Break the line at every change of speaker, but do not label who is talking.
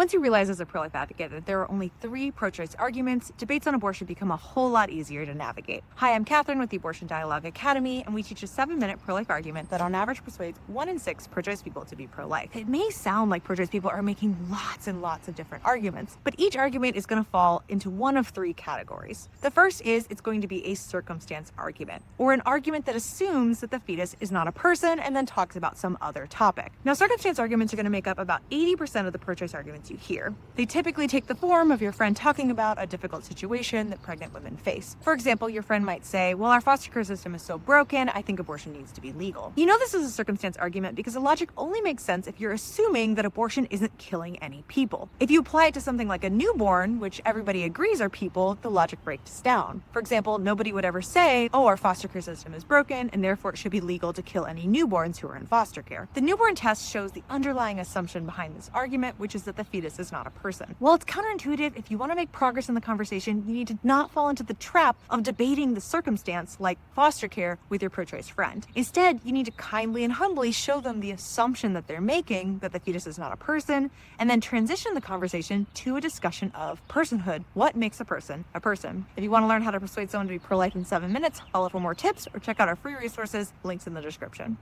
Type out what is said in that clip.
Once you realize as a pro-life advocate that there are only 3 pro-choice arguments, debates on abortion become a whole lot easier to navigate. Hi, I'm Catherine with the Abortion Dialogue Academy, and we teach a 7-minute pro-life argument that on average persuades 1 in 6 pro-choice people to be pro-life. It may sound like pro-choice people are making lots and lots of different arguments, but each argument is going to fall into one of 3 categories. The first is it's going to be a circumstance argument, or an argument that assumes that the fetus is not a person and then talks about some other topic. Now, circumstance arguments are going to make up about 80% of the pro-choice arguments you hear. They typically take the form of your friend talking about a difficult situation that pregnant women face. For example, your friend might say, well, our foster care system is so broken, I think abortion needs to be legal. You know this is a circumstance argument because the logic only makes sense if you're assuming that abortion isn't killing any people. If you apply it to something like a newborn, which everybody agrees are people, the logic breaks down. For example, nobody would ever say, oh, our foster care system is broken, and therefore it should be legal to kill any newborns who are in foster care. The newborn test shows the underlying assumption behind this argument, which is that the fetus is not a person. While it's counterintuitive, if you want to make progress in the conversation, you need to not fall into the trap of debating the circumstance like foster care with your pro-choice friend. Instead, you need to kindly and humbly show them the assumption that they're making, that the fetus is not a person, and then transition the conversation to a discussion of personhood. What makes a person a person? If you want to learn how to persuade someone to be pro-life in 7 minutes, follow for more tips, or check out our free resources, links in the description.